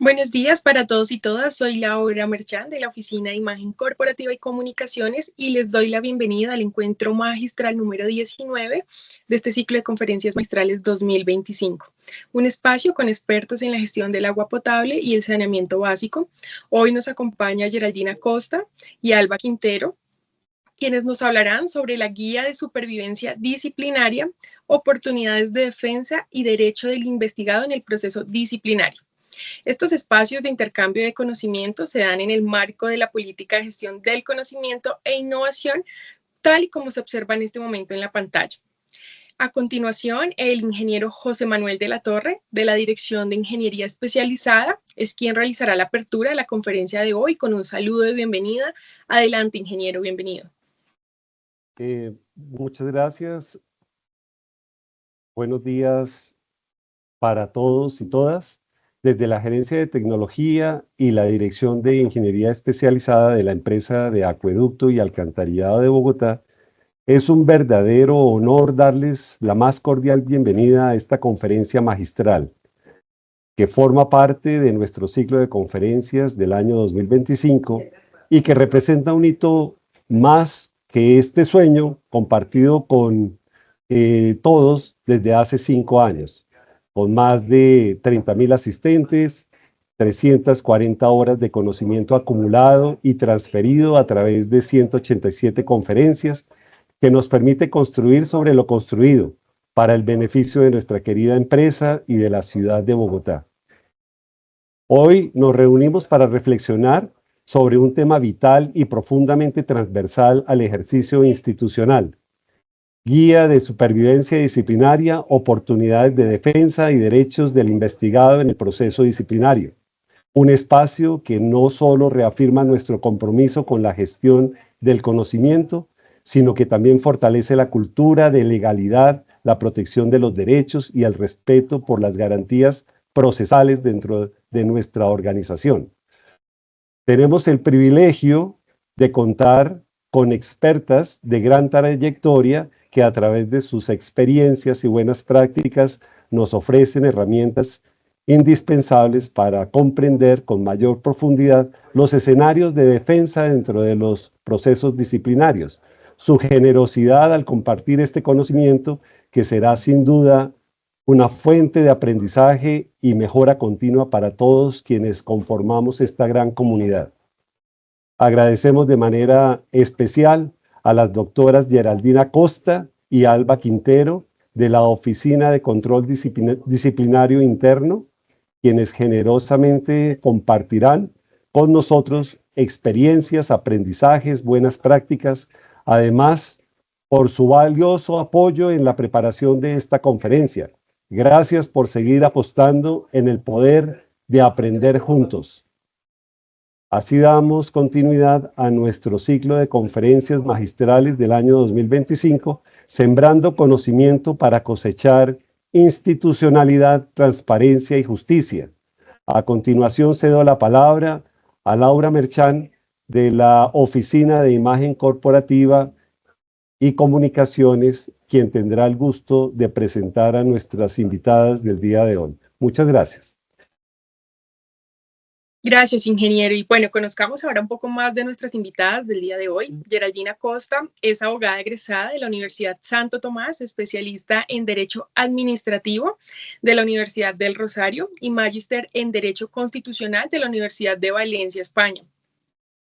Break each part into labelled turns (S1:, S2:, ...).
S1: Buenos días para todos y todas. Soy Laura Merchán de la Oficina de Imagen Corporativa y Comunicaciones y les doy la bienvenida al encuentro magistral número 19 de este ciclo de conferencias magistrales 2025. Un espacio con expertos en la gestión del agua potable y el saneamiento básico. Hoy nos acompaña Geraldina Costa y Alba Quintero, quienes nos hablarán sobre la guía de supervivencia disciplinaria, oportunidades de defensa y derecho del investigado en el proceso disciplinario. Estos espacios de intercambio de conocimiento se dan en el marco de la política de gestión del conocimiento e innovación, tal y como se observa en este momento en la pantalla. A continuación, el ingeniero José Manuel de la Torre, de la Dirección de Ingeniería Especializada, es quien realizará la apertura de la conferencia de hoy con un saludo de bienvenida. Adelante, ingeniero, bienvenido.
S2: Muchas gracias. Buenos días para todos y todas. Desde la Gerencia de Tecnología y la Dirección de Ingeniería Especializada de la empresa de Acueducto y Alcantarillado de Bogotá, es un verdadero honor darles la más cordial bienvenida a esta conferencia magistral, que forma parte de nuestro ciclo de conferencias del año 2025 y que representa un hito más que este sueño compartido con todos desde hace 5 años, con más de 30.000 asistentes, 340 horas de conocimiento acumulado y transferido a través de 187 conferencias, que nos permite construir sobre lo construido para el beneficio de nuestra querida empresa y de la ciudad de Bogotá. Hoy nos reunimos para reflexionar sobre un tema vital y profundamente transversal al ejercicio institucional: guía de supervivencia disciplinaria, oportunidades de defensa y derechos del investigado en el proceso disciplinario. Un espacio que no solo reafirma nuestro compromiso con la gestión del conocimiento, sino que también fortalece la cultura de legalidad, la protección de los derechos y el respeto por las garantías procesales dentro de nuestra organización. Tenemos el privilegio de contar con expertas de gran trayectoria que a través de sus experiencias y buenas prácticas nos ofrecen herramientas indispensables para comprender con mayor profundidad los escenarios de defensa dentro de los procesos disciplinarios. Su generosidad al compartir este conocimiento, que será sin duda una fuente de aprendizaje y mejora continua para todos quienes conformamos esta gran comunidad. Agradecemos de manera especial a las doctoras Geraldina Costa y Alba Quintero de la Oficina de Control Disciplinario Interno, quienes generosamente compartirán con nosotros experiencias, aprendizajes, buenas prácticas, además por su valioso apoyo en la preparación de esta conferencia. Gracias por seguir apostando en el poder de aprender juntos. Así damos continuidad a nuestro ciclo de conferencias magistrales del año 2025, sembrando conocimiento para cosechar institucionalidad, transparencia y justicia. A continuación cedo la palabra a Laura Merchán de la Oficina de Imagen Corporativa y Comunicaciones, quien tendrá el gusto de presentar a nuestras invitadas del día de hoy. Muchas gracias.
S1: Gracias, ingeniero. Y bueno, conozcamos ahora un poco más de nuestras invitadas del día de hoy. Geraldina Costa es abogada egresada de la Universidad Santo Tomás, especialista en Derecho Administrativo de la Universidad del Rosario y magíster en Derecho Constitucional de la Universidad de Valencia, España.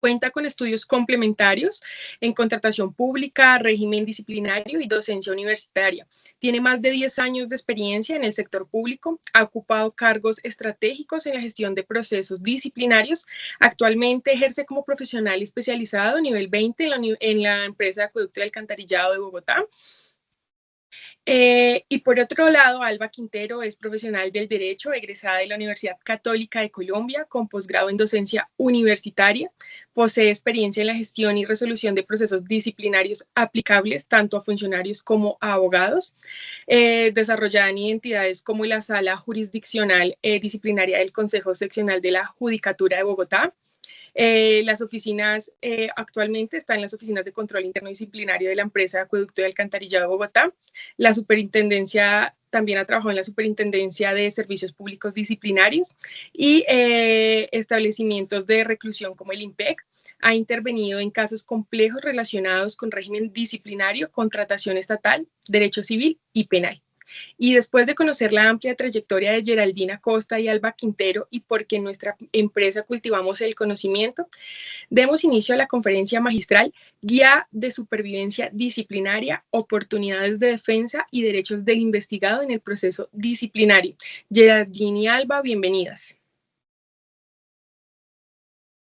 S1: Cuenta con estudios complementarios en contratación pública, régimen disciplinario y docencia universitaria. Tiene más de 10 años de experiencia en el sector público, ha ocupado cargos estratégicos en la gestión de procesos disciplinarios. Actualmente ejerce como profesional especializado nivel 20 en la empresa de Acueducto y Alcantarillado de Bogotá. Y por otro lado, Alba Quintero es profesional del Derecho, egresada de la Universidad Católica de Colombia, con posgrado en docencia universitaria. Posee experiencia en la gestión y resolución de procesos disciplinarios aplicables tanto a funcionarios como a abogados, desarrollada en entidades como la Sala Jurisdiccional Disciplinaria del Consejo Seccional de la Judicatura de Bogotá, Las oficinas actualmente están en las oficinas de control interno disciplinario de la empresa de acueducto y alcantarillado de Bogotá. La superintendencia también ha trabajado en la Superintendencia de Servicios Públicos Disciplinarios y establecimientos de reclusión como el IMPEC. Ha intervenido en casos complejos relacionados con régimen disciplinario, contratación estatal, derecho civil y penal. Y después de conocer la amplia trayectoria de Geraldina Costa y Alba Quintero y porque en nuestra empresa cultivamos el conocimiento, demos inicio a la conferencia magistral Guía de Supervivencia Disciplinaria, Oportunidades de Defensa y Derechos del Investigado en el Proceso Disciplinario. Geraldine y Alba, bienvenidas.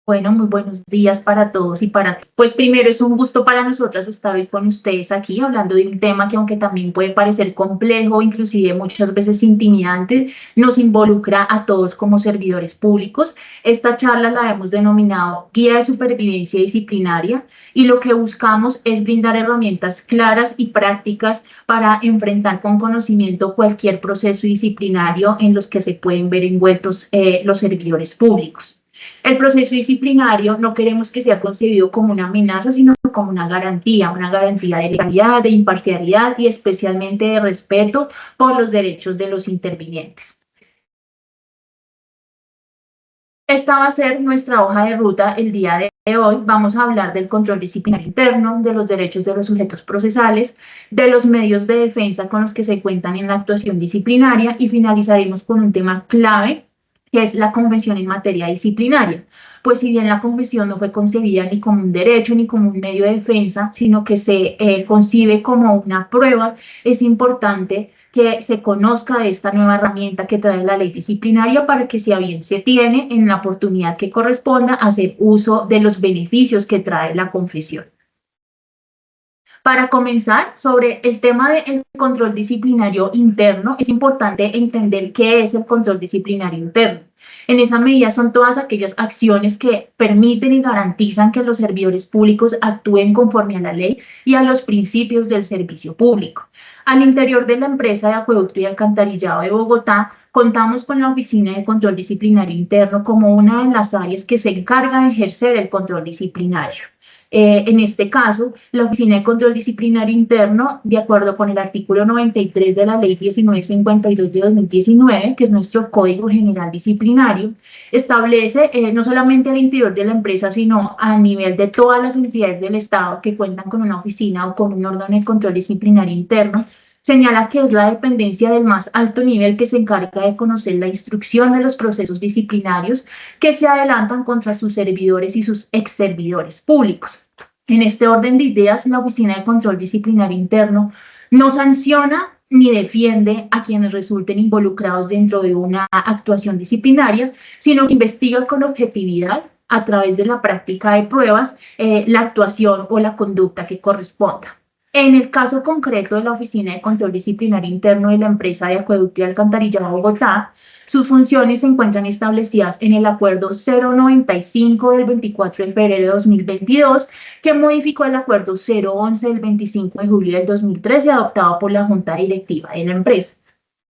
S3: Bueno, muy buenos días para todos y para ti. Pues primero es un gusto para nosotras estar hoy con ustedes aquí hablando de un tema que aunque también puede parecer complejo, inclusive muchas veces intimidante, nos involucra a todos como servidores públicos. Esta charla la hemos denominado Guía de Supervivencia Disciplinaria y lo que buscamos es brindar herramientas claras y prácticas para enfrentar con conocimiento cualquier proceso disciplinario en los que se pueden ver envueltos los servidores públicos. El proceso disciplinario no queremos que sea concebido como una amenaza, sino como una garantía de legalidad, de imparcialidad y especialmente de respeto por los derechos de los intervinientes. Esta va a ser nuestra hoja de ruta el día de hoy. Vamos a hablar del control disciplinario interno, de los derechos de los sujetos procesales, de los medios de defensa con los que se cuentan en la actuación disciplinaria y finalizaremos con un tema clave que es la convención en materia disciplinaria. Pues si bien la convención no fue concebida ni como un derecho ni como un medio de defensa, sino que se concibe como una prueba, es importante que se conozca de esta nueva herramienta que trae la ley disciplinaria para que, si a bien se tiene, en la oportunidad que corresponda, hacer uso de los beneficios que trae la confesión. Para comenzar, sobre el tema del control disciplinario interno, es importante entender qué es el control disciplinario interno. En esa medida son todas aquellas acciones que permiten y garantizan que los servidores públicos actúen conforme a la ley y a los principios del servicio público. Al interior de la empresa de acueducto y alcantarillado de Bogotá, contamos con la Oficina de Control Disciplinario Interno como una de las áreas que se encarga de ejercer el control disciplinario. En este caso, la Oficina de Control Disciplinario Interno, de acuerdo con el artículo 93 de la Ley 1952 de 2019, que es nuestro Código General Disciplinario, establece no solamente al interior de la empresa, sino a nivel de todas las entidades del Estado que cuentan con una oficina o con un órgano de control disciplinario interno, señala que es la dependencia del más alto nivel que se encarga de conocer la instrucción de los procesos disciplinarios que se adelantan contra sus servidores y sus exservidores públicos. En este orden de ideas, la Oficina de Control Disciplinario Interno no sanciona ni defiende a quienes resulten involucrados dentro de una actuación disciplinaria, sino que investiga con objetividad, a través de la práctica de pruebas, la actuación o la conducta que corresponda. En el caso concreto de la Oficina de Control Disciplinario Interno de la empresa de acueducto y alcantarillado de Bogotá, sus funciones se encuentran establecidas en el Acuerdo 095 del 24 de febrero de 2022, que modificó el Acuerdo 011 del 25 de julio del 2013, adoptado por la Junta Directiva de la empresa.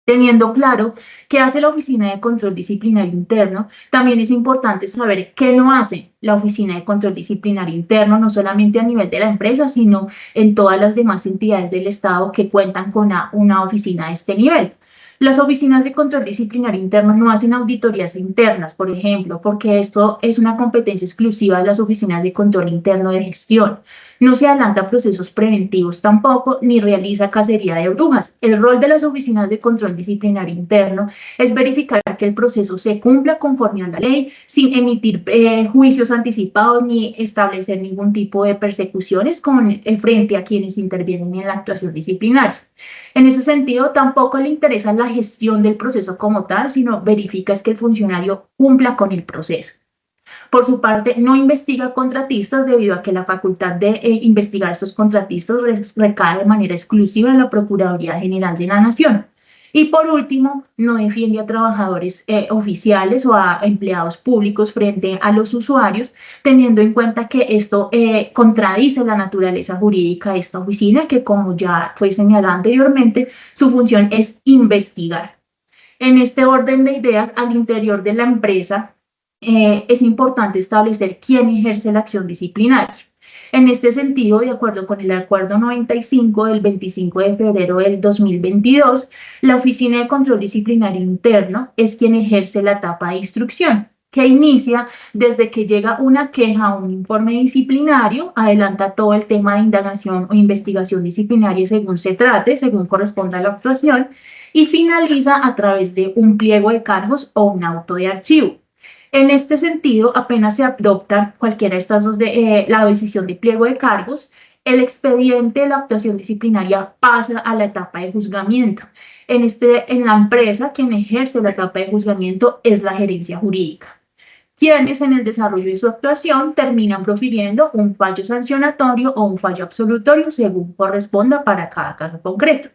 S3: Teniendo claro qué hace la Oficina de Control Disciplinario Interno, también es importante saber qué no hace la Oficina de Control Disciplinario Interno, no solamente a nivel de la empresa, sino en todas las demás entidades del Estado que cuentan con una oficina de este nivel. Las oficinas de control disciplinario interno no hacen auditorías internas, por ejemplo, porque esto es una competencia exclusiva de las oficinas de control interno de gestión. No se adelanta procesos preventivos tampoco, ni realiza cacería de brujas. El rol de las oficinas de control disciplinario interno es verificar que el proceso se cumpla conforme a la ley, sin emitir juicios anticipados ni establecer ningún tipo de persecuciones frente a quienes intervienen en la actuación disciplinaria. En ese sentido, tampoco le interesa la gestión del proceso como tal, sino verifica que el funcionario cumpla con el proceso. Por su parte, no investiga contratistas debido a que la facultad de investigar estos contratistas recae de manera exclusiva en la Procuraduría General de la Nación. Y por último, no defiende a trabajadores oficiales o a empleados públicos frente a los usuarios, teniendo en cuenta que esto contradice la naturaleza jurídica de esta oficina, que como ya fue señalado anteriormente, su función es investigar. En este orden de ideas, al interior de la empresa, es importante establecer quién ejerce la acción disciplinaria. En este sentido, de acuerdo con el Acuerdo 95 del 25 de febrero del 2022, la Oficina de Control Disciplinario Interno es quien ejerce la etapa de instrucción, que inicia desde que llega una queja o un informe disciplinario, adelanta todo el tema de indagación o investigación disciplinaria según se trate, según corresponda a la actuación, y finaliza a través de un pliego de cargos o un auto de archivo. En este sentido, apenas se adopta cualquiera de estas dos, la decisión de pliego de cargos, el expediente de la actuación disciplinaria pasa a la etapa de juzgamiento. En la empresa, quien ejerce la etapa de juzgamiento es la gerencia jurídica, quienes en el desarrollo de su actuación terminan profiriendo un fallo sancionatorio o un fallo absolutorio según corresponda para cada caso concreto.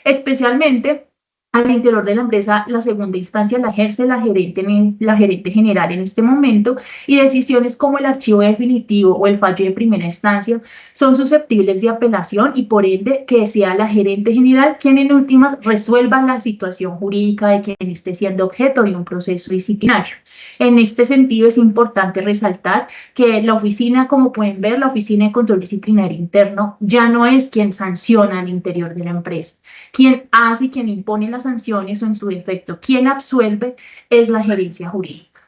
S3: Especialmente al interior de la empresa, la segunda instancia la ejerce la gerente general en este momento, y decisiones como el archivo definitivo o el fallo de primera instancia son susceptibles de apelación, y por ende que sea la gerente general quien en últimas resuelva la situación jurídica de quien esté siendo objeto de un proceso disciplinario. En este sentido, es importante resaltar que la oficina, como pueden ver, la Oficina de Control Disciplinario Interno ya no es quien sanciona al interior de la empresa. Quien hace y quien impone las sanciones, o en su defecto, quien absuelve, es la gerencia jurídica.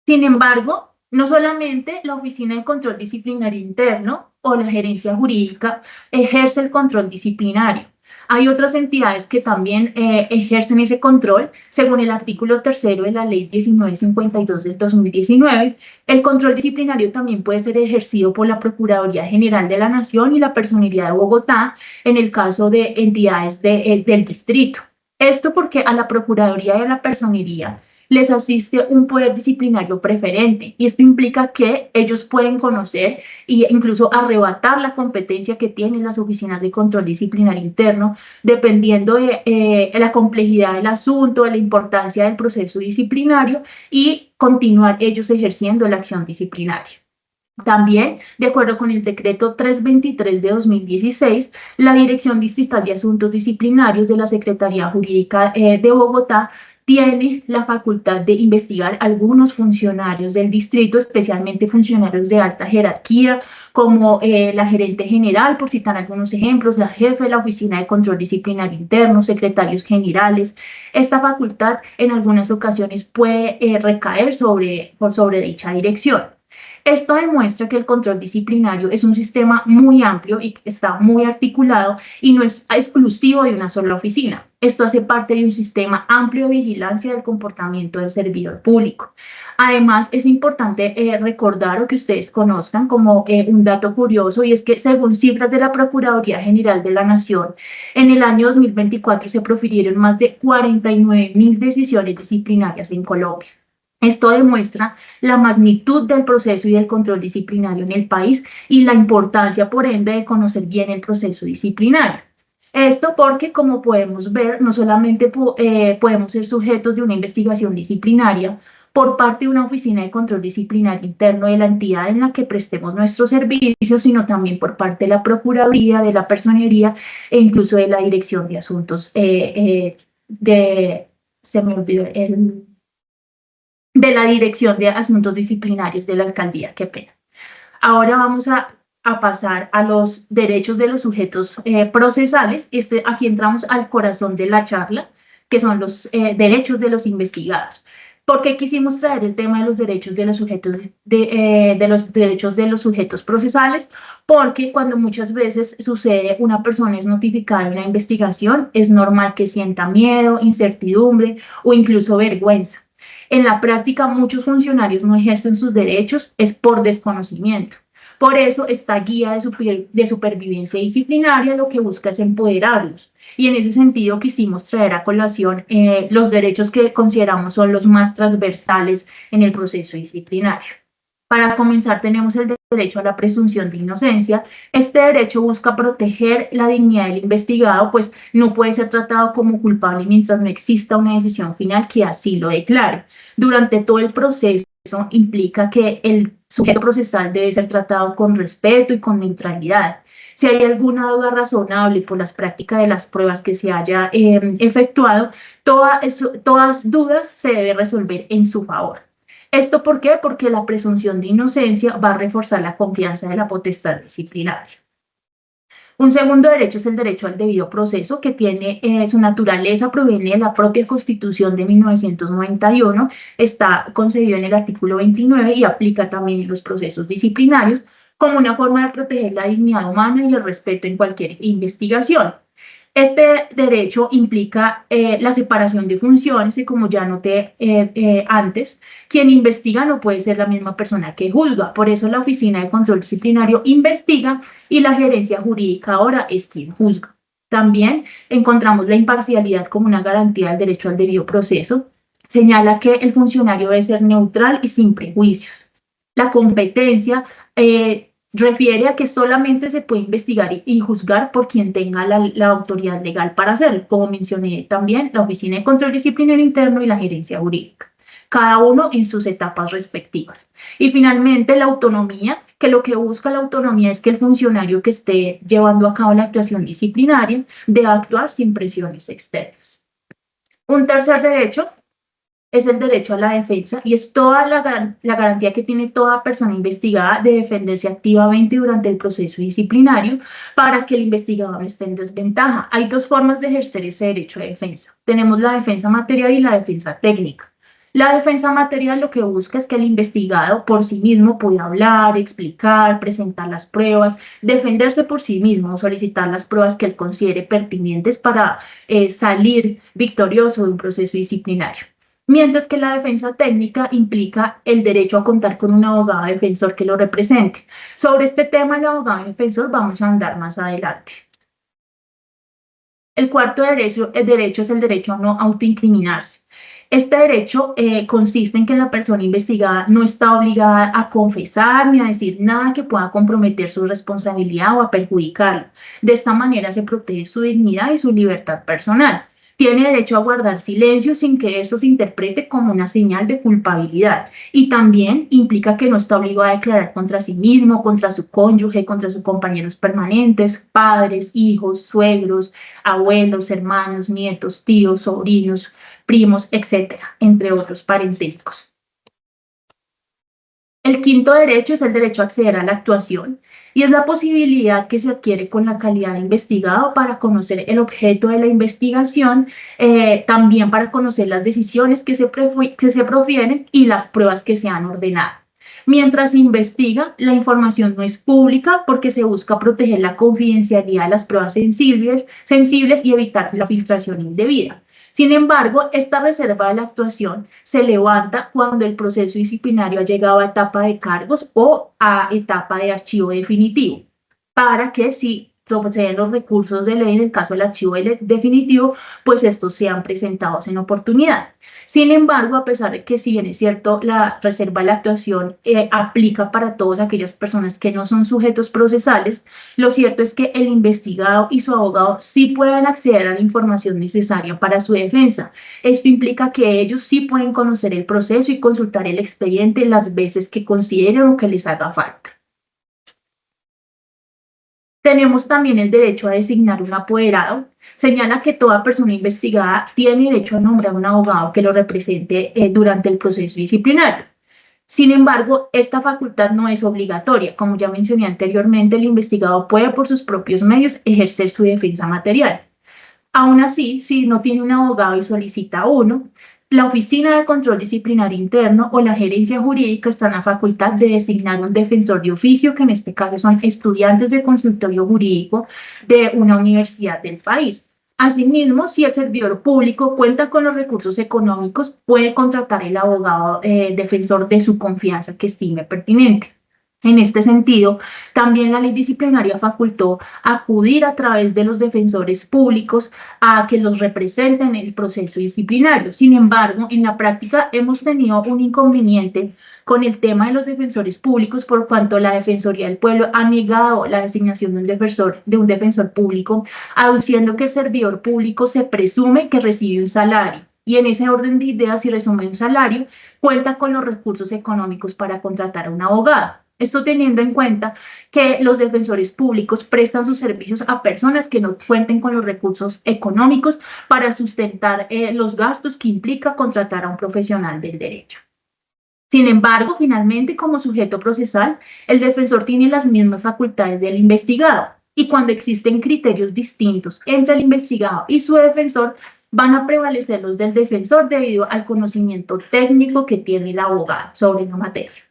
S3: Sin embargo, no solamente la Oficina de Control Disciplinario Interno o la gerencia jurídica ejerce el control disciplinario. Hay otras entidades que también ejercen ese control. Según el artículo 3º de la Ley 1952 del 2019, el control disciplinario también puede ser ejercido por la Procuraduría General de la Nación y la Personería de Bogotá en el caso de entidades del distrito. Esto porque a la Procuraduría y a la Personería les asiste un poder disciplinario preferente, y esto implica que ellos pueden conocer e incluso arrebatar la competencia que tienen las oficinas de control disciplinario interno, dependiendo de la complejidad del asunto, de la importancia del proceso disciplinario, y continuar ellos ejerciendo la acción disciplinaria. También, de acuerdo con el decreto 323 de 2016, la Dirección Distrital de Asuntos Disciplinarios de la Secretaría Jurídica de Bogotá tiene la facultad de investigar algunos funcionarios del distrito, especialmente funcionarios de alta jerarquía, como la gerente general, por citar algunos ejemplos, la jefe de la Oficina de Control Disciplinario Interno, secretarios generales. Esta facultad en algunas ocasiones puede recaer sobre dicha dirección. Esto demuestra que el control disciplinario es un sistema muy amplio y que está muy articulado y no es exclusivo de una sola oficina. Esto hace parte de un sistema amplio de vigilancia del comportamiento del servidor público. Además, es importante recordar, o que ustedes conozcan como un dato curioso, y es que según cifras de la Procuraduría General de la Nación, en el año 2024 se profirieron más de 49.000 decisiones disciplinarias en Colombia. Esto demuestra la magnitud del proceso y del control disciplinario en el país, y la importancia, por ende, de conocer bien el proceso disciplinario. Esto porque, como podemos ver, no solamente podemos ser sujetos de una investigación disciplinaria por parte de una oficina de control disciplinario interno de la entidad en la que prestemos nuestros servicios, sino también por parte de la Procuraduría, de la Personería e incluso de la Dirección de Asuntos de la Dirección de Asuntos Disciplinarios de la Alcaldía, qué pena. Ahora vamos a pasar a los derechos de los sujetos procesales. Aquí entramos al corazón de la charla, que son los derechos de los investigados. ¿Por qué quisimos traer el tema de los derechos de los sujetos, derechos de los sujetos procesales? Porque cuando muchas veces sucede, una persona es notificada de una investigación, es normal que sienta miedo, incertidumbre o incluso vergüenza. En la práctica, muchos funcionarios no ejercen sus derechos, es por desconocimiento. Por eso, esta guía de supervivencia disciplinaria lo que busca es empoderarlos. Y en ese sentido quisimos traer a colación los derechos que consideramos son los más transversales en el proceso disciplinario. Para comenzar, tenemos el derecho a la presunción de inocencia. Este derecho busca proteger la dignidad del investigado, pues no puede ser tratado como culpable mientras no exista una decisión final que así lo declare. Durante todo el proceso implica que el sujeto procesal debe ser tratado con respeto y con neutralidad. Si hay alguna duda razonable por las prácticas de las pruebas que se haya efectuado, todas dudas se debe resolver en su favor. ¿Esto por qué? Porque la presunción de inocencia va a reforzar la confianza de la potestad disciplinaria. Un segundo derecho es el derecho al debido proceso, que tiene su naturaleza, proviene de la propia Constitución de 1991, está concebido en el artículo 29 y aplica también en los procesos disciplinarios como una forma de proteger la dignidad humana y el respeto en cualquier investigación. Este derecho implica la separación de funciones y, como ya noté antes, quien investiga no puede ser la misma persona que juzga. Por eso la Oficina de Control Disciplinario investiga y la gerencia jurídica ahora es quien juzga. También encontramos la imparcialidad como una garantía del derecho al debido proceso. Señala que el funcionario debe ser neutral y sin prejuicios. La competencia refiere a que solamente se puede investigar y juzgar por quien tenga la autoridad legal para hacerlo, como mencioné también la Oficina de Control Disciplinario Interno y la Gerencia Jurídica, cada uno en sus etapas respectivas. Y finalmente la autonomía, que lo que busca la autonomía es que el funcionario que esté llevando a cabo la actuación disciplinaria deba actuar sin presiones externas. Un tercer derecho es el derecho a la defensa y es toda la garantía que tiene toda persona investigada de defenderse activamente durante el proceso disciplinario para que el investigador no esté en desventaja. Hay dos formas de ejercer ese derecho de defensa. Tenemos la defensa material y la defensa técnica. La defensa material lo que busca es que el investigado por sí mismo pueda hablar, explicar, presentar las pruebas, defenderse por sí mismo, solicitar las pruebas que él considere pertinentes para salir victorioso de un proceso disciplinario. Mientras que la defensa técnica implica el derecho a contar con un abogado defensor que lo represente. Sobre este tema del abogado defensor vamos a andar más adelante. El cuarto derecho es el derecho a no autoincriminarse. Este derecho consiste en que la persona investigada no está obligada a confesar ni a decir nada que pueda comprometer su responsabilidad o a perjudicarla. De esta manera se protege su dignidad y su libertad personal. Tiene derecho a guardar silencio sin que eso se interprete como una señal de culpabilidad. Y también implica que no está obligado a declarar contra sí mismo, contra su cónyuge, contra sus compañeros permanentes, padres, hijos, suegros, abuelos, hermanos, nietos, tíos, sobrinos, primos, etcétera, entre otros parentescos. El quinto derecho es el derecho a acceder a la actuación y es la posibilidad que se adquiere con la calidad de investigado para conocer el objeto de la investigación, también para conocer las decisiones que se profieren y las pruebas que se han ordenado. Mientras se investiga, la información no es pública porque se busca proteger la confidencialidad de las pruebas sensibles y evitar la filtración indebida. Sin embargo, esta reserva de la actuación se levanta cuando el proceso disciplinario ha llegado a etapa de cargos o a etapa de archivo definitivo, para que si proceden los recursos de ley en el caso del archivo definitivo, pues estos sean presentados en oportunidad. Sin embargo, a pesar de que si bien es cierto, la reserva de la actuación aplica para todas aquellas personas que no son sujetos procesales, lo cierto es que el investigado y su abogado sí pueden acceder a la información necesaria para su defensa. Esto implica que ellos sí pueden conocer el proceso y consultar el expediente las veces que consideren o que les haga falta. Tenemos también el derecho a designar un apoderado. Señala que toda persona investigada tiene derecho a nombrar un abogado que lo represente durante el proceso disciplinario. Sin embargo, esta facultad no es obligatoria. Como ya mencioné anteriormente, el investigado puede por sus propios medios ejercer su defensa material. Aún así, si no tiene un abogado y solicita uno, la Oficina de Control Disciplinario Interno o la Gerencia Jurídica está en la facultad de designar un defensor de oficio, que en este caso son estudiantes de consultorio jurídico de una universidad del país. Asimismo, si el servidor público cuenta con los recursos económicos, puede contratar el abogado defensor de su confianza que estime pertinente. En este sentido, también la ley disciplinaria facultó acudir a través de los defensores públicos a que los representen en el proceso disciplinario. Sin embargo, en la práctica hemos tenido un inconveniente con el tema de los defensores públicos, por cuanto la Defensoría del Pueblo ha negado la designación de un defensor público, aduciendo que el servidor público se presume que recibe un salario. Y en ese orden de ideas, si resume un salario, cuenta con los recursos económicos para contratar a un abogado. Esto teniendo en cuenta que los defensores públicos prestan sus servicios a personas que no cuenten con los recursos económicos para sustentar los gastos que implica contratar a un profesional del derecho. Sin embargo, finalmente, como sujeto procesal, el defensor tiene las mismas facultades del investigado y cuando existen criterios distintos entre el investigado y su defensor, van a prevalecer los del defensor debido al conocimiento técnico que tiene el abogado sobre la materia.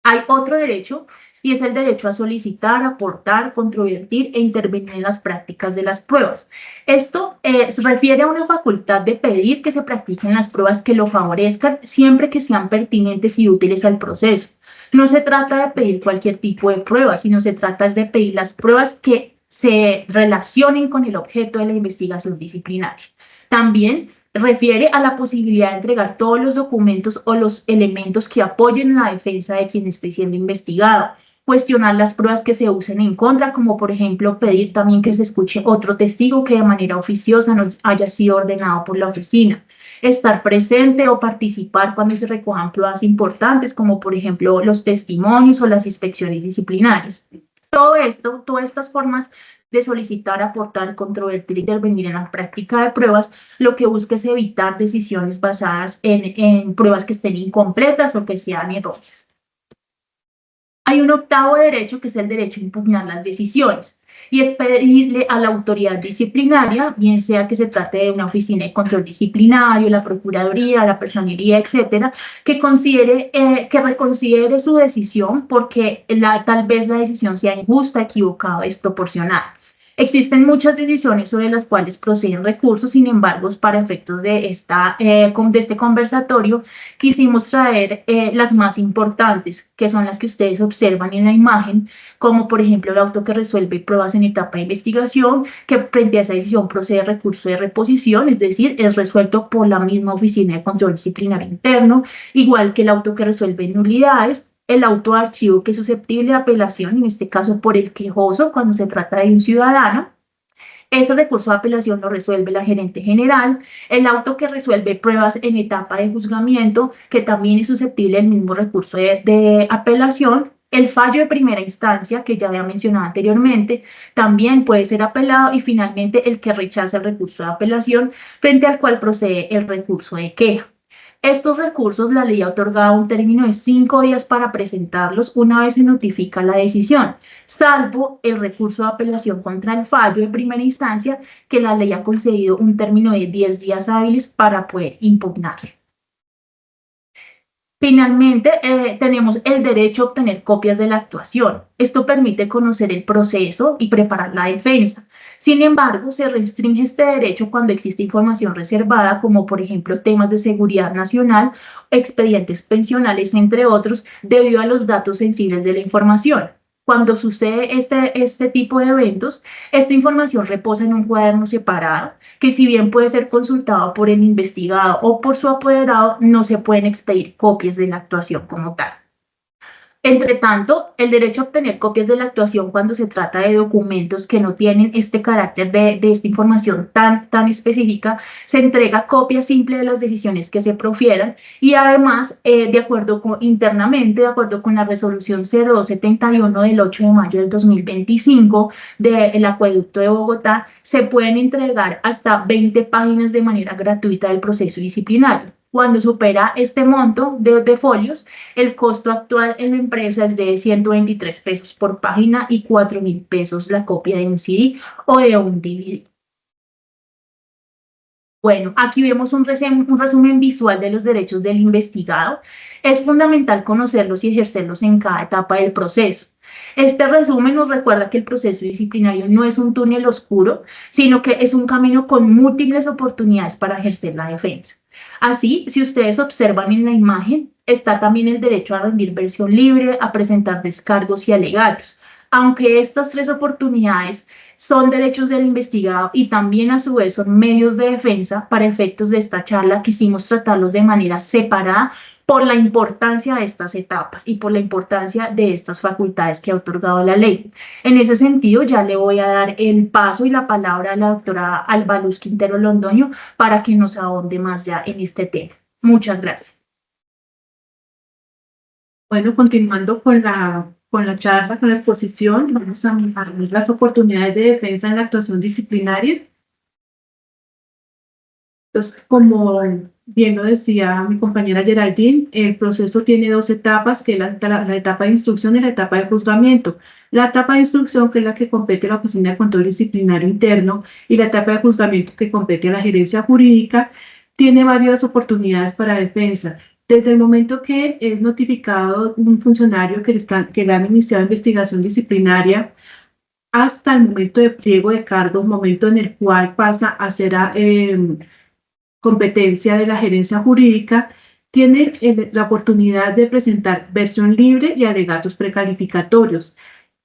S3: Hay otro derecho y es el derecho a solicitar, aportar, controvertir e intervenir en las prácticas de las pruebas. Esto se refiere a una facultad de pedir que se practiquen las pruebas que lo favorezcan siempre que sean pertinentes y útiles al proceso. No se trata de pedir cualquier tipo de prueba, sino se trata de pedir las pruebas que se relacionen con el objeto de la investigación disciplinaria. También refiere a la posibilidad de entregar todos los documentos o los elementos que apoyen la defensa de quien esté siendo investigado, cuestionar las pruebas que se usen en contra, como por ejemplo pedir también que se escuche otro testigo que de manera oficiosa no haya sido ordenado por la oficina, estar presente o participar cuando se recojan pruebas importantes, como por ejemplo los testimonios o las inspecciones disciplinarias. Todo esto, todas estas formas de solicitar, aportar, controvertir, intervenir en la práctica de pruebas, lo que busca es evitar decisiones basadas en pruebas que estén incompletas o que sean erróneas. Hay un octavo derecho que es el derecho a impugnar las decisiones y es pedirle a la autoridad disciplinaria, bien sea que se trate de una oficina de control disciplinario, la procuraduría, la personería, etcétera, que reconsidere su decisión porque tal vez la decisión sea injusta, equivocada, desproporcionada. Existen muchas decisiones sobre las cuales proceden recursos, sin embargo, para efectos de este conversatorio, quisimos traer las más importantes, que son las que ustedes observan en la imagen, como por ejemplo el auto que resuelve pruebas en etapa de investigación, que frente a esa decisión procede recurso de reposición, es decir, es resuelto por la misma Oficina de Control Disciplinario Interno, igual que el auto que resuelve nulidades, el auto de archivo que es susceptible de apelación, en este caso por el quejoso, cuando se trata de un ciudadano. Ese recurso de apelación lo resuelve la gerente general, el auto que resuelve pruebas en etapa de juzgamiento, que también es susceptible del mismo recurso de apelación, el fallo de primera instancia, que ya había mencionado anteriormente, también puede ser apelado y finalmente el que rechaza el recurso de apelación, frente al cual procede el recurso de queja. Estos recursos, la ley ha otorgado un término de 5 días para presentarlos una vez se notifica la decisión, salvo el recurso de apelación contra el fallo de primera instancia, que la ley ha concedido un término de 10 días hábiles para poder impugnarlo. Finalmente, tenemos el derecho a obtener copias de la actuación. Esto permite conocer el proceso y preparar la defensa. Sin embargo, se restringe este derecho cuando existe información reservada, como por ejemplo temas de seguridad nacional, expedientes pensionales, entre otros, debido a los datos sensibles de la información. Cuando sucede este tipo de eventos, esta información reposa en un cuaderno separado, que si bien puede ser consultado por el investigado o por su apoderado, no se pueden expedir copias de la actuación como tal. Entre tanto, el derecho a obtener copias de la actuación cuando se trata de documentos que no tienen este carácter de esta información tan específica, se entrega copia simple de las decisiones que se profieran y además, internamente, de acuerdo con la resolución 0271 del 8 de mayo del 2025 del Acueducto de Bogotá, se pueden entregar hasta 20 páginas de manera gratuita del proceso disciplinario. Cuando supera este monto de folios, el costo actual en la empresa es de 123 pesos por página y 4.000 pesos la copia de un CD o de un DVD. Bueno, aquí vemos un resumen visual de los derechos del investigado. Es fundamental conocerlos y ejercerlos en cada etapa del proceso. Este resumen nos recuerda que el proceso disciplinario no es un túnel oscuro, sino que es un camino con múltiples oportunidades para ejercer la defensa. Así, si ustedes observan en la imagen, está también el derecho a rendir versión libre, a presentar descargos y alegatos. Aunque estas tres oportunidades son derechos del investigado y también a su vez son medios de defensa, para efectos de esta charla quisimos tratarlos de manera separada por la importancia de estas etapas y por la importancia de estas facultades que ha otorgado la ley. En ese sentido, ya le voy a dar el paso y la palabra a la doctora Alba Luz Quintero Londoño para que nos ahonde más ya en este tema. Muchas gracias.
S4: Bueno, continuando con la
S3: con la charla, con la exposición. Vamos a ver las oportunidades de defensa en la actuación disciplinaria. Entonces, como bien lo decía mi compañera Geraldine, el proceso tiene dos etapas, que es la etapa de instrucción y la etapa de juzgamiento. La etapa de instrucción, que es la que compete a la Oficina de Control Disciplinario Interno, y la etapa de juzgamiento, que compete a la gerencia jurídica, tiene varias oportunidades para defensa. Desde el momento que es notificado un funcionario que le han iniciado investigación disciplinaria, hasta el momento de pliego de cargos, momento en el cual pasa a ser competencia de la gerencia jurídica, tiene la oportunidad de presentar versión libre y alegatos precalificatorios.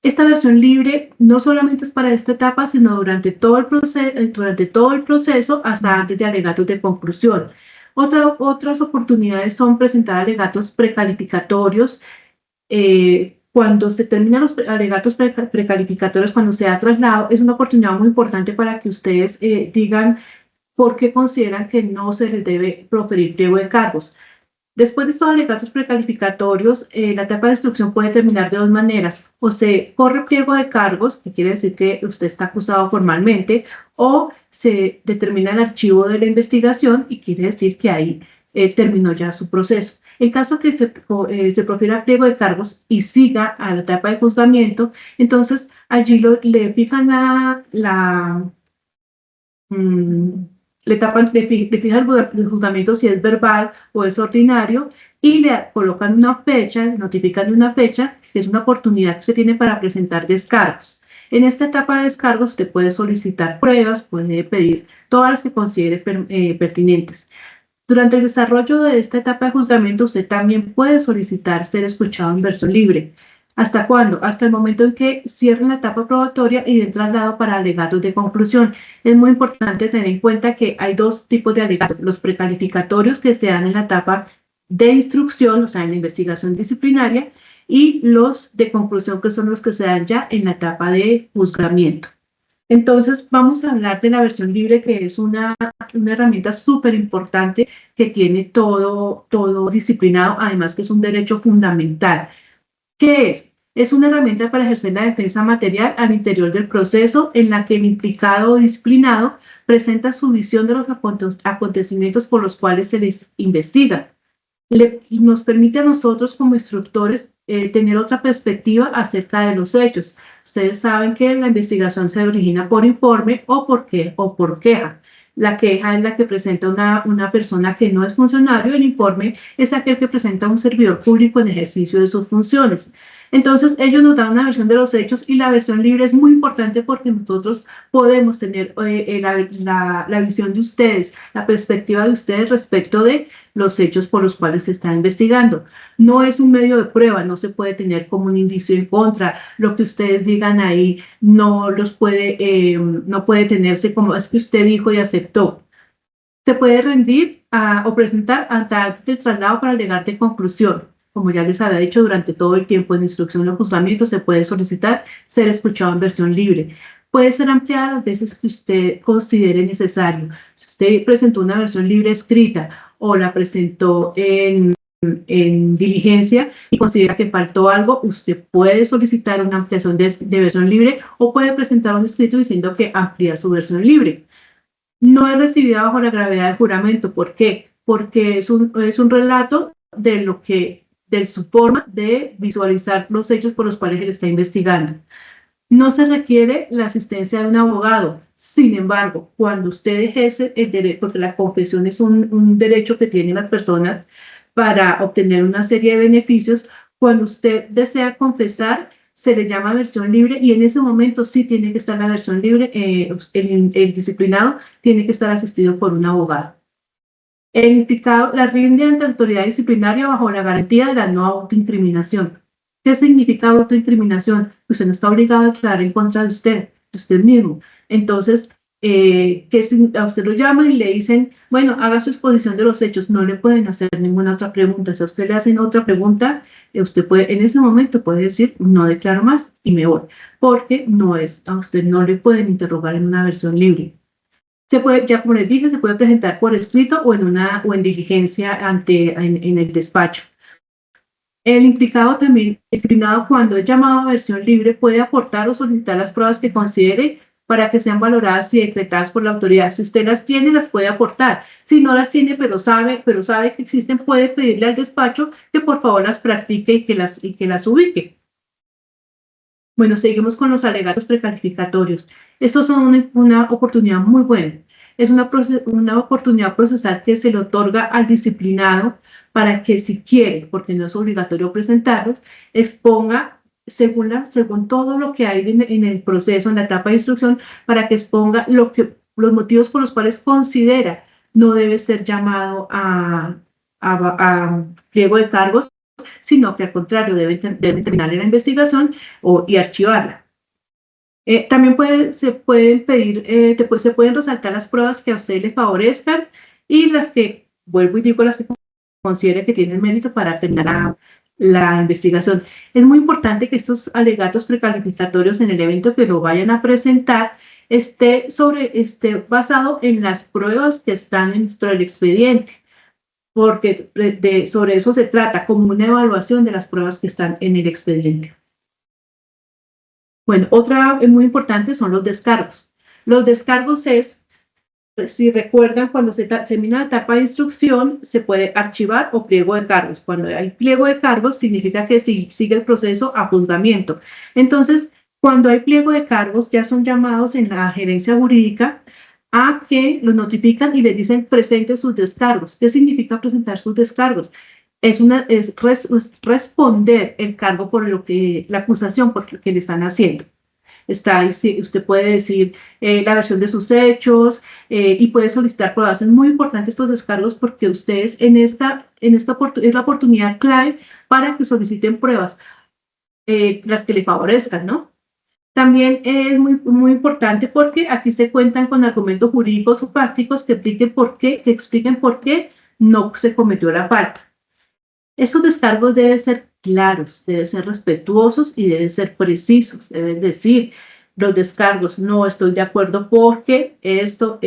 S3: Esta versión libre no solamente es para esta etapa, sino durante todo el proceso hasta antes de alegatos de conclusión. Otras oportunidades son presentar alegatos precalificatorios. Cuando se terminan los alegatos precalificatorios, cuando se ha traslado, es una oportunidad muy importante para que ustedes digan por qué consideran que no se les debe proferir pliego de cargos. Después de estos alegatos precalificatorios, la etapa de instrucción puede terminar de dos maneras. O se corre pliego de cargos, que quiere decir que usted está acusado formalmente, o se determina el archivo de la investigación y quiere decir que ahí terminó ya su proceso. En caso que se profiera pliego de cargos y siga a la etapa de juzgamiento, entonces allí le fijan le fijan el juzgamiento si es verbal o es ordinario y le colocan una fecha, notifican una fecha, que es una oportunidad que usted tiene para presentar descargos. En esta etapa de descargos usted puede solicitar pruebas, puede pedir todas las que considere pertinentes. Durante el desarrollo de esta etapa de juzgamiento, usted también puede solicitar ser escuchado en versión libre. ¿Hasta cuándo? Hasta el momento en que cierren la etapa probatoria y den traslado para alegatos de conclusión. Es muy importante tener en cuenta que hay dos tipos de alegatos: los precalificatorios, que se dan en la etapa de instrucción, o sea, en la investigación disciplinaria, y los de conclusión, que son los que se dan ya en la etapa de juzgamiento. Entonces, vamos a hablar de la versión libre, que es una herramienta súper importante que tiene todo disciplinado, además que es un derecho fundamental. ¿Qué es? Es una herramienta para ejercer la defensa material al interior del proceso, en la que el implicado o disciplinado presenta su visión de los acontecimientos por los cuales se les investiga. Nos permite a nosotros como instructores tener otra perspectiva acerca de los hechos. Ustedes saben que la investigación se origina por informe o por queja. La queja es la que presenta una persona que no es funcionario. El informe es aquel que presenta un servidor público en ejercicio de sus funciones. Entonces, ellos nos dan una versión de los hechos, y la versión libre es muy importante porque nosotros podemos tener la visión de ustedes, la perspectiva de ustedes respecto de los hechos por los cuales se está investigando. No es un medio de prueba, no se puede tener como un indicio en contra. Lo que ustedes digan ahí no puede tenerse como es que usted dijo y aceptó. Se puede rendir o presentar ante actos de traslado para alegar de conclusión. Como ya les había dicho, durante todo el tiempo de instrucción o juzgamiento se puede solicitar ser escuchado en versión libre. Puede ser ampliada las veces que usted considere necesario. Si usted presentó una versión libre escrita o la presentó en diligencia y considera que faltó algo, usted puede solicitar una ampliación de versión libre, o puede presentar un escrito diciendo que amplía su versión libre. No es recibida bajo la gravedad del juramento. ¿Por qué? Porque es un relato de su forma de visualizar los hechos por los cuales él está investigando. No se requiere la asistencia de un abogado. Sin embargo, cuando usted ejerce el derecho, porque la confesión es un derecho que tienen las personas para obtener una serie de beneficios, cuando usted desea confesar, se le llama versión libre, y en ese momento sí tiene que estar la versión libre. El disciplinado tiene que estar asistido por un abogado. El implicado la rinde ante autoridad disciplinaria bajo la garantía de la no autoincriminación. ¿Qué significa autoincriminación? Usted no está obligado a declarar en contra de usted mismo. Entonces, a usted lo llaman y le dicen, bueno, haga su exposición de los hechos. No le pueden hacer ninguna otra pregunta. Si a usted le hacen otra pregunta, usted en ese momento puede decir, no declaro más y me voy, porque a usted no le pueden interrogar en una versión libre. Ya como les dije, se puede presentar por escrito o en diligencia en el despacho.
S4: El implicado también, disciplinado cuando es llamado a versión libre, puede aportar o solicitar las pruebas que considere para que sean valoradas y decretadas por la autoridad. Si usted las tiene, las puede aportar. Si no las tiene, pero sabe que existen, puede pedirle al despacho que por favor las practique y que las ubique. Bueno, seguimos con los alegatos precalificatorios. Estos son una oportunidad muy buena. Es una oportunidad procesal que se le otorga al disciplinado para que, si quiere, porque no es obligatorio presentarlos, exponga según todo lo que hay en el proceso, en la etapa de instrucción, para que exponga los motivos por los cuales considera no debe ser llamado a pliego de cargos, sino que al contrario debe terminar la investigación y archivarla. También se pueden pedir, se pueden resaltar las pruebas que a usted le favorezcan y las que, vuelvo y digo, las que considere que tienen mérito para terminar la investigación. Es muy importante que estos alegatos precalificatorios en el evento que lo vayan a presentar esté basado en las pruebas que están dentro del expediente, porque sobre eso se trata, como una evaluación de las pruebas que están en el expediente. Bueno, otra muy importante son los descargos. Los descargos si recuerdan, cuando se termina la etapa de instrucción, se puede archivar o pliego de cargos. Cuando hay pliego de cargos, significa que sigue el proceso a juzgamiento. Entonces, cuando hay pliego de cargos, ya son llamados en la gerencia jurídica a que los notifican y les dicen presente sus descargos. ¿Qué significa presentar sus descargos? Es responder el cargo por la acusación por lo que le están haciendo. Usted puede decir la versión de sus hechos y puede solicitar pruebas. Es muy importante estos descargos porque ustedes es la oportunidad clave para que soliciten pruebas, las que le favorezcan, ¿no? También es muy importante porque aquí se cuentan con argumentos jurídicos o prácticos que expliquen por qué no se cometió la falta. Estos descargos deben ser claros, deben ser respetuosos y deben ser precisos. Deben decir los descargos, no estoy de acuerdo porque esto,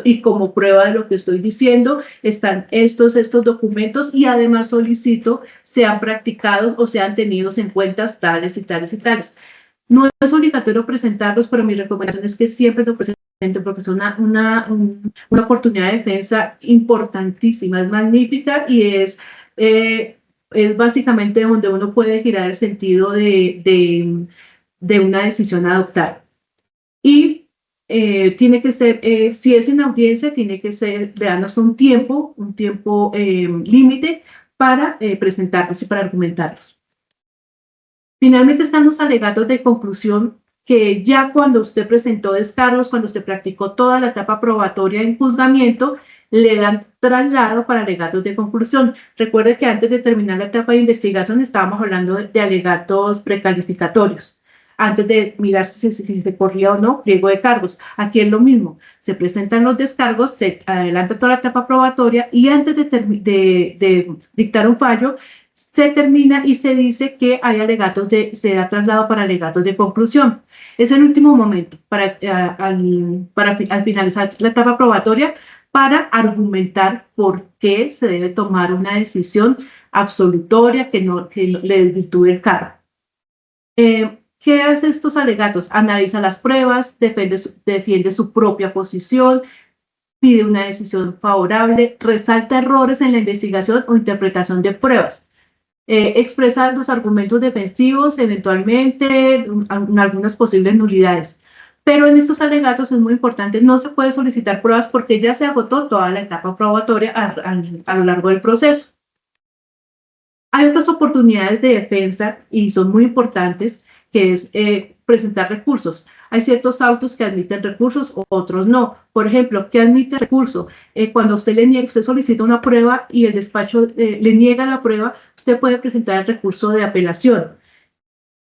S4: y como prueba de lo que estoy diciendo están estos documentos y además solicito sean practicados o sean tenidos en cuenta tales y tales y tales. No es obligatorio presentarlos, pero mi recomendación es que siempre lo presenten porque es una oportunidad de defensa importantísima, es magnífica y es básicamente donde uno puede girar el sentido de una decisión adoptada. Y tiene que ser, si es en audiencia, tiene que ser, darnos un tiempo límite para presentarlos y para argumentarlos. Finalmente están los alegatos de conclusión, que ya cuando usted presentó descargos, cuando usted practicó toda la etapa probatoria en juzgamiento, le dan traslado para alegatos de conclusión. Recuerde que antes de terminar la etapa de investigación estábamos hablando de alegatos precalificatorios, antes de mirar si se corría o no pliego de cargos. Aquí es lo mismo, se presentan los descargos, se adelanta toda la etapa probatoria y antes de dictar un fallo, se termina y se dice que hay se da traslado para alegatos de conclusión. Es el último momento al finalizar la etapa probatoria para argumentar por qué se debe tomar una decisión absolutoria que le desvirtúe el cargo. ¿Qué hace estos alegatos? Analiza las pruebas, defiende su propia posición, pide una decisión favorable, resalta errores en la investigación o interpretación de pruebas. Expresa los argumentos defensivos, eventualmente algunas posibles nulidades. Pero en estos alegatos es muy importante, no se puede solicitar pruebas porque ya se agotó toda la etapa probatoria a lo largo del proceso. Hay otras oportunidades de defensa y son muy importantes, que es presentar recursos. Hay ciertos autos que admiten recursos, otros no. Por ejemplo, ¿qué admite recurso? Cuando usted solicita una prueba y el despacho le niega la prueba, usted puede presentar el recurso de apelación.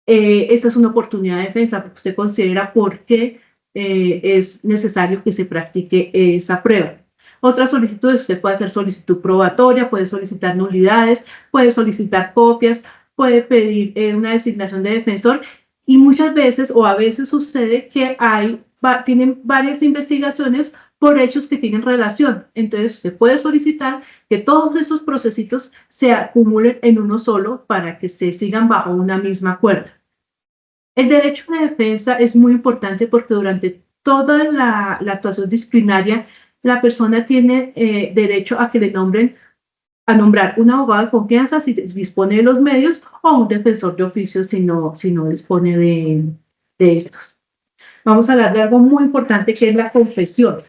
S4: Esta es una oportunidad de defensa porque usted considera por qué es necesario que se practique esa prueba. Otras solicitudes, usted puede hacer solicitud probatoria, puede solicitar nulidades, puede solicitar copias, puede pedir una designación de defensor y muchas veces o a veces sucede que tienen varias investigaciones por hechos que tienen relación. Entonces, usted puede solicitar que todos esos procesitos se acumulen en uno solo para que se sigan bajo una misma cuerda. El derecho de defensa es muy importante porque durante toda la actuación disciplinaria, la persona tiene derecho a que le nombren, a nombrar un abogado de confianza si dispone de los medios o un defensor de oficio si no dispone de estos. Vamos a hablar de algo muy importante que es la confesión.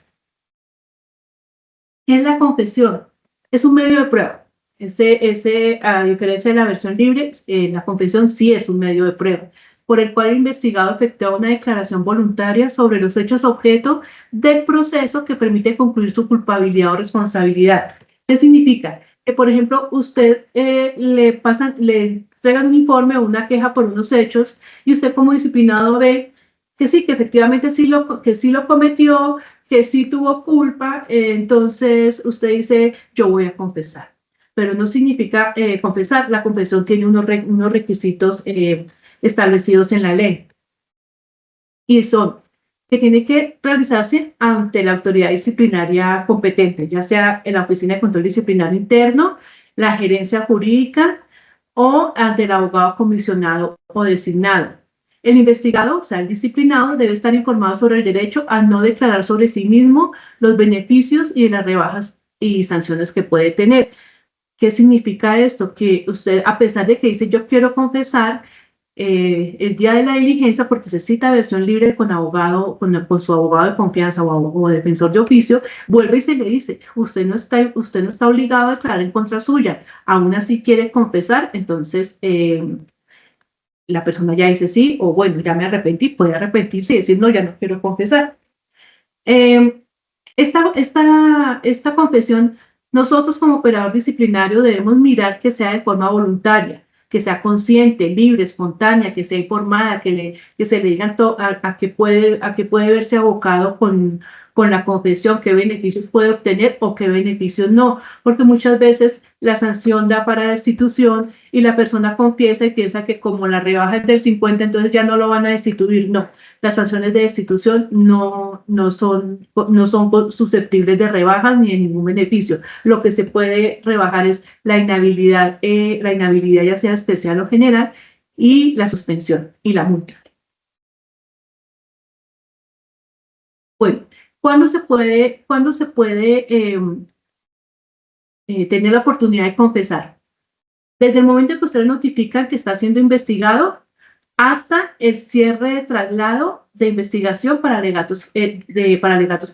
S4: ¿Qué es la confesión? Es un medio de prueba. A diferencia de la versión libre, la confesión sí es un medio de prueba, por el cual el investigado efectúa una declaración voluntaria sobre los hechos objeto del proceso que permite concluir su culpabilidad o responsabilidad. ¿Qué significa? Que, por ejemplo, usted le entregan un informe o una queja por unos hechos y usted como disciplinado ve que sí, que efectivamente sí lo cometió, que sí tuvo culpa, entonces usted dice, yo voy a confesar. Pero no significa confesar. La confesión tiene unos requisitos establecidos en la ley. Y son que tiene que realizarse ante la autoridad disciplinaria competente, ya sea en la Oficina de Control Disciplinario Interno, la gerencia jurídica o ante el abogado comisionado o designado. El investigado, o sea, el disciplinado, debe estar informado sobre el derecho a no declarar sobre sí mismo los beneficios y las rebajas y sanciones que puede tener. ¿Qué significa esto? Que usted, a pesar de que dice yo quiero confesar, el día de la diligencia, porque se cita versión libre con abogado, con su abogado de confianza o defensor de oficio, vuelve y se le dice, usted no está obligado a declarar en contra suya, aún así quiere confesar, entonces la persona ya dice sí, o bueno, ya me arrepentí, puede arrepentirse y decir no, ya no quiero confesar. Esta confesión, nosotros como operador disciplinario debemos mirar que sea de forma voluntaria, que sea consciente, libre, espontánea, que sea informada, que se le digan a qué puede verse abocado con la confesión, qué beneficios puede obtener o qué beneficios no, porque muchas veces la sanción da para destitución y la persona confiesa y piensa que como la rebaja es del 50, entonces ya no lo van a destituir. No, las sanciones de destitución no son susceptibles de rebajas ni de ningún beneficio. Lo que se puede rebajar es la inhabilidad ya sea especial o general, y la suspensión y la multa. Bueno, ¿cuándo se puede tener la oportunidad de confesar? Desde el momento en que usted le notifica que está siendo investigado hasta el cierre de traslado de investigación para alegatos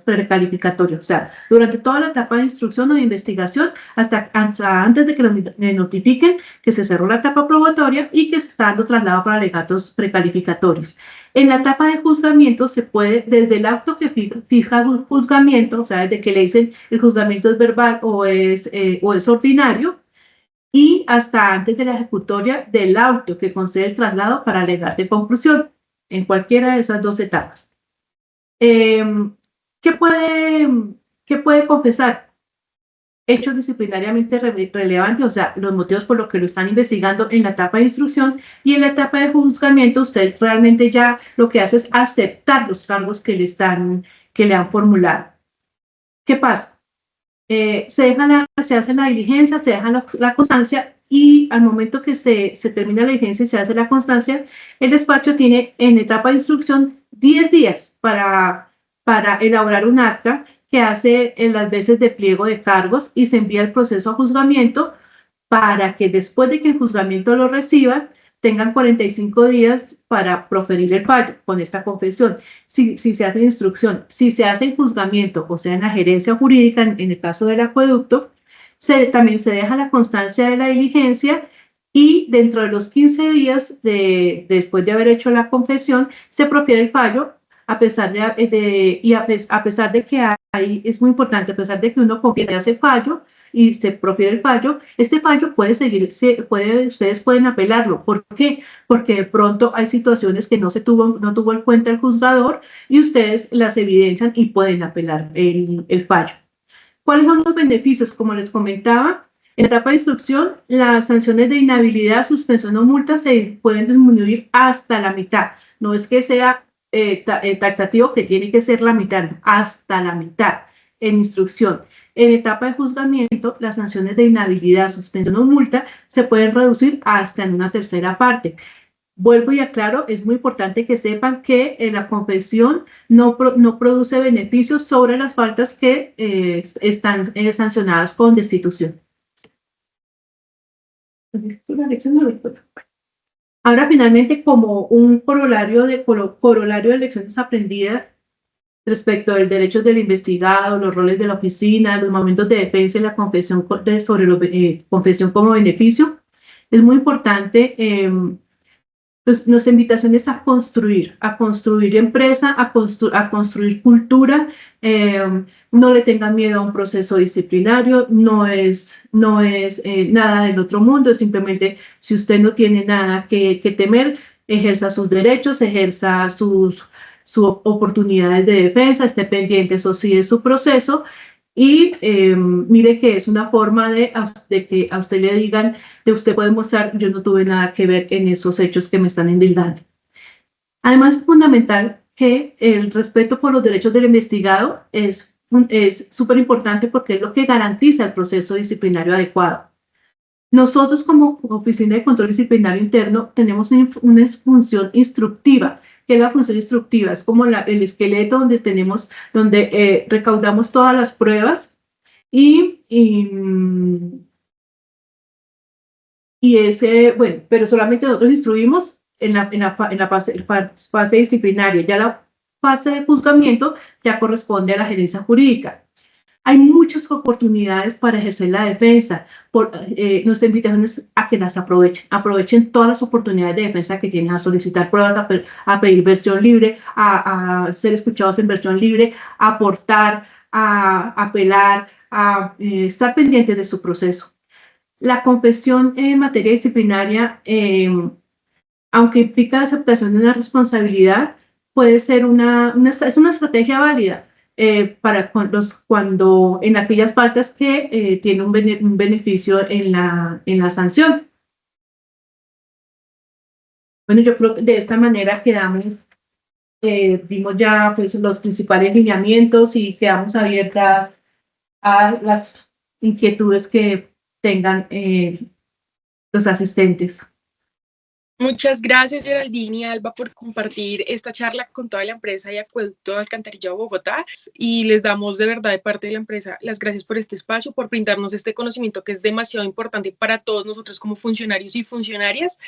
S4: precalificatorios. O sea, durante toda la etapa de instrucción o de investigación, hasta antes de que me notifiquen que se cerró la etapa probatoria y que se está dando traslado para alegatos precalificatorios. En la etapa de juzgamiento se puede, desde el acto que fija el juzgamiento, o sea, desde que le dicen el juzgamiento es verbal o es ordinario, y hasta antes de la ejecutoria del auto que concede el traslado para alegar de conclusión, en cualquiera de esas dos etapas. ¿Qué puede confesar? Hechos disciplinariamente relevantes, o sea, los motivos por los que lo están investigando en la etapa de instrucción, y en la etapa de juzgamiento usted realmente ya lo que hace es aceptar los cargos que le han formulado. ¿Qué pasa? Se hace la diligencia, se deja la constancia, y al momento que se termina la diligencia y se hace la constancia, el despacho tiene en etapa de instrucción 10 días para elaborar un acta que hace en las veces de pliego de cargos y se envía el proceso a juzgamiento para que después de que el juzgamiento lo reciba, tengan 45 días para proferir el fallo con esta confesión. Si se hace instrucción, si se hace en juzgamiento, o sea, en la gerencia jurídica, en el caso del acueducto, también se deja la constancia de la diligencia, y dentro de los 15 días después de haber hecho la confesión, se profiere el fallo, a pesar de que es muy importante, a pesar de que uno confiesa y hace fallo, y se profiere el fallo, este fallo ustedes pueden apelarlo. ¿Por qué? Porque de pronto hay situaciones que no tuvo en cuenta el juzgador y ustedes las evidencian y pueden apelar el fallo. ¿Cuáles son los beneficios? Como les comentaba, en la etapa de instrucción, las sanciones de inhabilidad, suspensión o multa se pueden disminuir hasta la mitad. No es que sea taxativo que tiene que ser la mitad, hasta la mitad. en instrucción. En etapa de juzgamiento, las sanciones de inhabilidad, suspensión o multa se pueden reducir hasta en una tercera parte. Vuelvo y aclaro, es muy importante que sepan que la confesión no produce beneficios sobre las faltas que están sancionadas con destitución. Ahora, finalmente, como un corolario de lecciones aprendidas respecto del derecho del investigado, los roles de la oficina, los momentos de defensa y la confesión sobre confesión como beneficio, es muy importante pues, nuestra invitación es a construir empresa, a construir cultura. No le tengan miedo a un proceso disciplinario, no es nada del otro mundo, es simplemente si usted no tiene nada que temer, ejerza sus derechos, ejerza sus oportunidades de defensa, esté pendiente, eso sí, es su proceso. Y mire que es una forma de que a usted le digan, de usted puede mostrar, yo no tuve nada que ver en esos hechos que me están indicando. Además, es fundamental que el respeto por los derechos del investigado es súper importante porque es lo que garantiza el proceso disciplinario adecuado. Nosotros como Oficina de Control Disciplinario Interno tenemos una función instructiva. ¿Qué es la función instructiva? Es como el esqueleto donde recaudamos todas las pruebas y bueno, pero solamente nosotros instruimos en la fase disciplinaria. Ya la fase de juzgamiento ya corresponde a la gerencia jurídica. Hay muchas oportunidades para ejercer la defensa. Nuestra invitación es a que las aprovechen todas las oportunidades de defensa que tienen, a solicitar pruebas, a pedir versión libre, a ser escuchados en versión libre, a aportar, a apelar, a estar pendientes de su proceso. La confesión en materia disciplinaria, aunque implica la aceptación de una responsabilidad, puede ser es una estrategia válida. Cuando en aquellas faltas que tiene un beneficio en la sanción. Bueno, yo creo que de esta manera dimos ya pues, los principales lineamientos y quedamos abiertas a las inquietudes que tengan los asistentes.
S1: Muchas gracias, Geraldine y Alba, por compartir esta charla con toda la empresa y Acueducto de Alcantarillado Bogotá. Y les damos de verdad de parte de la empresa las gracias por este espacio, por brindarnos este conocimiento que es demasiado importante para todos nosotros como funcionarios y funcionarias.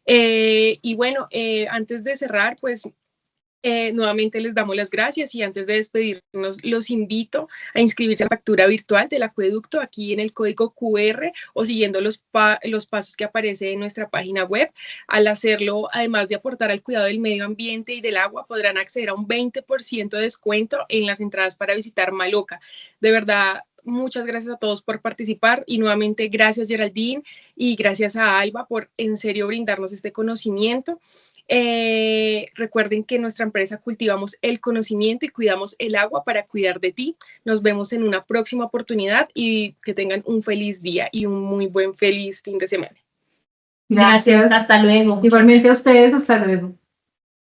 S1: Y bueno, antes de cerrar, pues nuevamente les damos las gracias y antes de despedirnos los invito a inscribirse a la factura virtual del Acueducto aquí en el código QR o siguiendo los pasos que aparecen en nuestra página web. Al hacerlo, además de aportar al cuidado del medio ambiente y del agua, podrán acceder a un 20% de descuento en las entradas para visitar Maloca. De verdad, muchas gracias a todos por participar y nuevamente gracias, Geraldine, y gracias a Alba por en serio brindarnos este conocimiento. Recuerden que en nuestra empresa cultivamos el conocimiento y cuidamos el agua para cuidar de ti. Nos vemos en una próxima oportunidad y que tengan un feliz día y un muy feliz fin de semana.
S3: Gracias, hasta luego.
S4: Igualmente a ustedes, hasta luego.